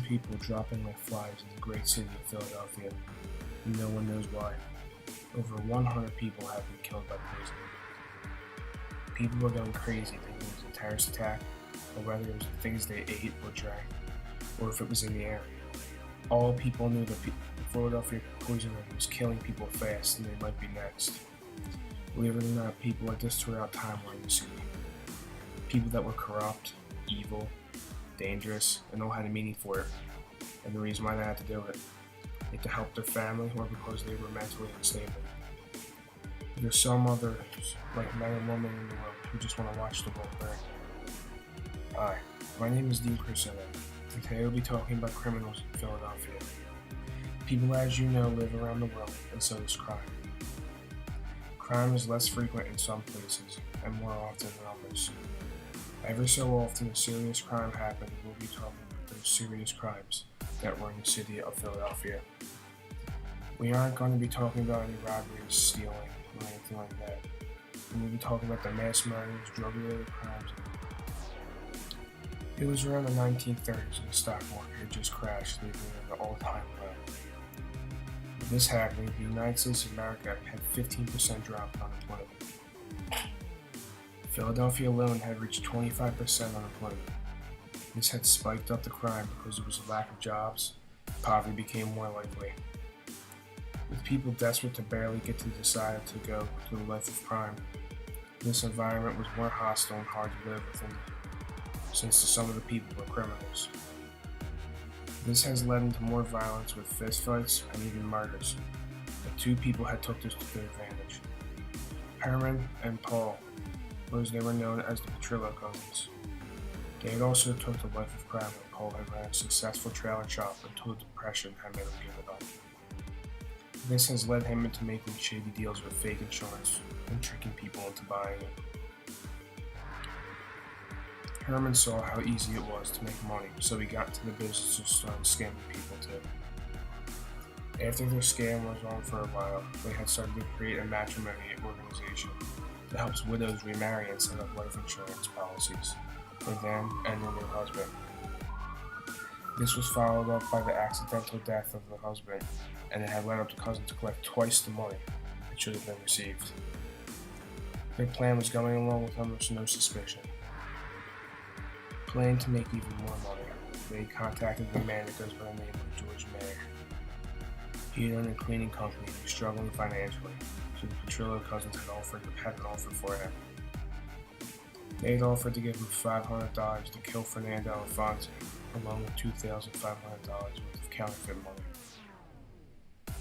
people dropping like flies in the great city of Philadelphia. No one knows why. Over 100 people have been killed by poison. People were going crazy thinking it was a terrorist attack, or whether it was the things they ate or drank, or if it was in the air. All people knew that the Philadelphia poisoning was killing people fast and they might be next. Believe it or not, people like this throughout time were in the city. People that were corrupt, evil, dangerous, and all had a meaning for it. And the reason why they had to do it, like to help their family or because they were mentally unstable. There's some others, like men and women in the world, who just want to watch the world burn. Hi, my name is Dean Crocetto, and today we'll be talking about criminals in Philadelphia. People, as you know, live around the world, and so does crime. Crime is less frequent in some places, and more often than others. Every so often a serious crime happens, we'll be talking about those serious crimes that were in the city of Philadelphia. We aren't going to be talking about any robberies, stealing, or anything like that. We'll be talking about the mass murders, drug-related crimes. It was around the 1930s and the stock market had just crashed, leaving it at an all-time low. With this happening, the United States of America had 15% drop in unemployment. Philadelphia alone had reached 25% unemployment. This had spiked up the crime because there was a lack of jobs. Poverty became more likely. With people desperate to barely get to decide to go to a life of crime, this environment was more hostile and hard to live within, since some of the people were criminals. This has led into more violence with fistfights and even murders, but two people had took this to their advantage. Herman and Paul, or as they were known as the Petrillo cousins. They had also took the life of crime when Paul had ran a successful trailer shop until the depression had made him give it up. This has led him into making shady deals with fake insurance and tricking people into buying it. Herman saw how easy it was to make money, so he got into the business of starting scamming people too. After their scam was on for a while, they had started to create a matrimony organization that helps widows remarry and set up life insurance policies for them and their new husband. This was followed up by the accidental death of the husband, and it had led up the cousin to collect twice the money that should have been received. Their plan was going along with almost no suspicion. Planning to make even more money, they contacted the man that goes by the name of George Mayer. He owned a cleaning company and was struggling financially, so the Petrillo cousins had an offer for him. They had offered to give him $500 to kill Fernando Alfonso, along with $2,500 worth of counterfeit money.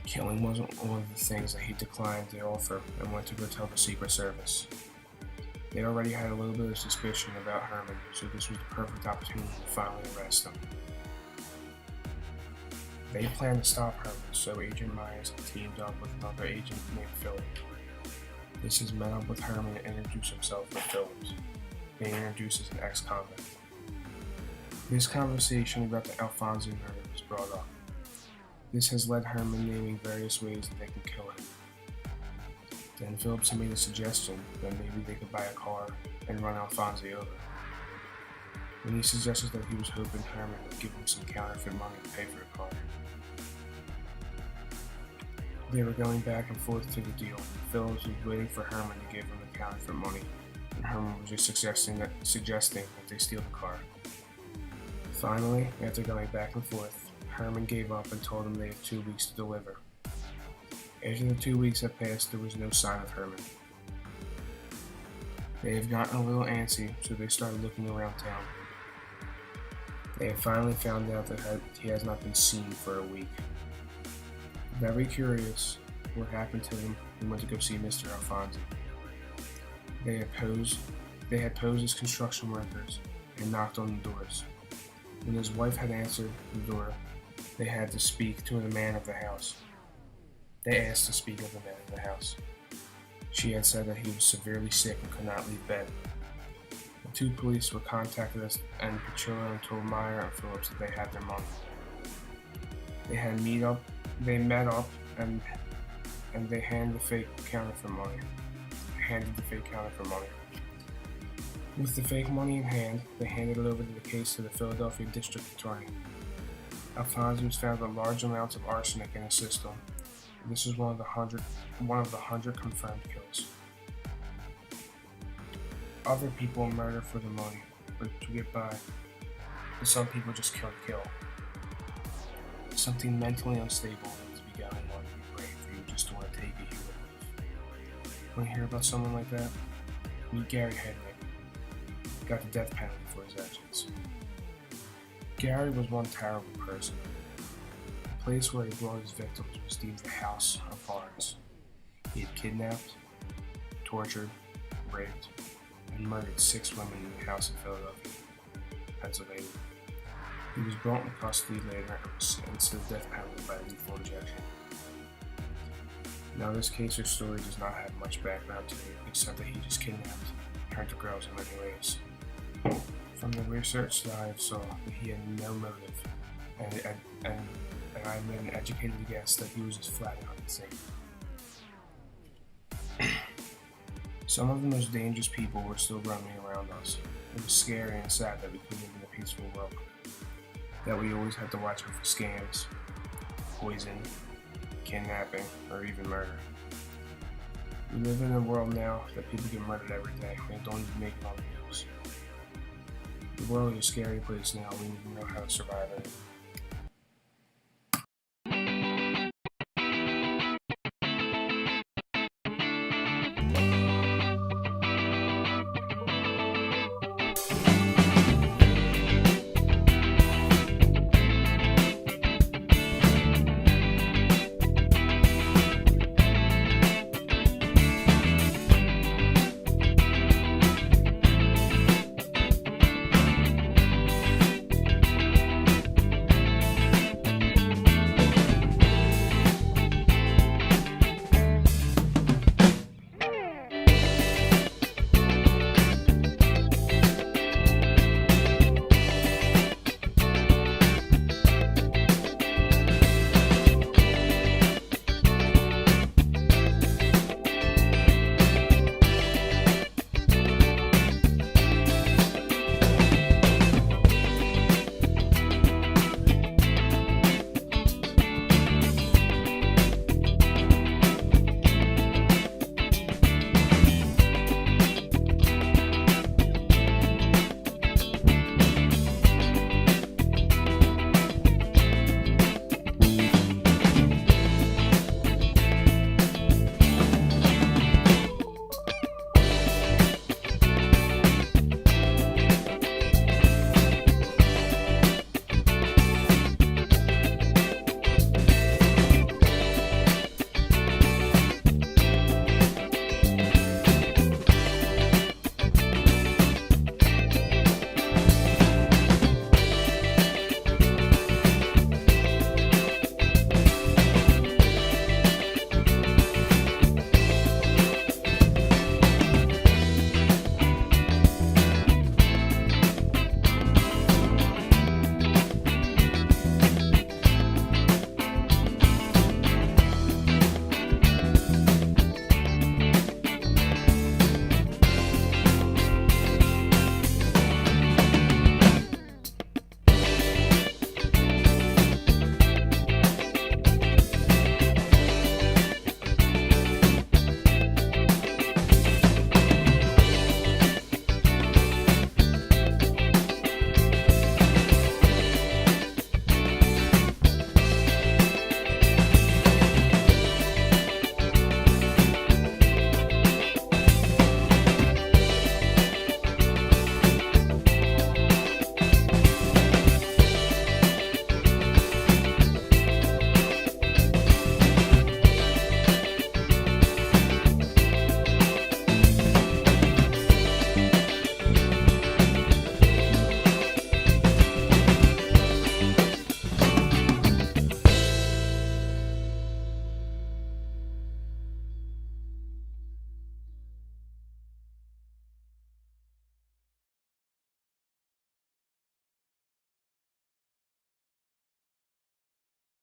Killing wasn't one of the things that he declined the offer and went to go tell the Secret Service. They already had a little bit of suspicion about Herman, so this was the perfect opportunity to finally arrest him. They planned to stop Herman, so Agent Myers had teamed up with another agent named Philip. This has met up with Herman and introduced himself to Phillips, being introduced as an ex-convict. This conversation about the Alfonso murder was brought up. This has led Herman naming various ways that they can kill him. Then Phillips made a suggestion that maybe they could buy a car and run Alfonso over. When he suggested that he was hoping Herman would give him some counterfeit money to pay for the car. They were going back and forth to the deal. Phillips was waiting for Herman to give him the counterfeit money, and Herman was just suggesting that they steal the car. Finally, after going back and forth, Herman gave up and told them they had 2 weeks to deliver. After the 2 weeks had passed, there was no sign of Herman. They had gotten a little antsy, so they started looking around town. They had finally found out that he has not been seen for a week. Very curious what happened to him, he went to go see Mr. Alfonso. They had posed as construction workers and knocked on the doors. When his wife had answered the door, they had to speak to the man of the house. They asked to speak of the man of the house. She had said that he was severely sick and could not leave bed. The two police were contacted us, and Petrillo and told Meyer and Phillips that they had their money. They met up and they handed the fake counterfeit money. With the fake money in hand, they handed it over to the case to the Philadelphia District Attorney. Alfonso was found with large amounts of arsenic in his system. This is one of the hundred confirmed kills. Other people murder for the money, or to get by. And some people just kill to kill. Something mentally unstable that has begun in one brain for you just to want to take a human life. Want to hear about someone like that? Meet Gary Hedrick. Got the death penalty for his actions. Gary was one terrible person. The place where he brought his victims was deemed a house of horrors. He had kidnapped, tortured, raped, and murdered 6 women in the house in Philadelphia, Pennsylvania. He was brought into custody later and was sentenced to the death penalty by lethal injection. Now, this case or story does not have much background to it, except that he just kidnapped and hurt the girls in many ways. From the research that I have saw, that he had no motive, and I made an educated guess that he was just flat out insane. Some of the most dangerous people were still roaming around us. It was scary and sad that we couldn't live in a peaceful world, that we always had to watch out for scams, poison, kidnapping, or even murder. We live in a world now that people get murdered every day and don't even make it on the news. The world is a scary place now. We need to know how to survive in it.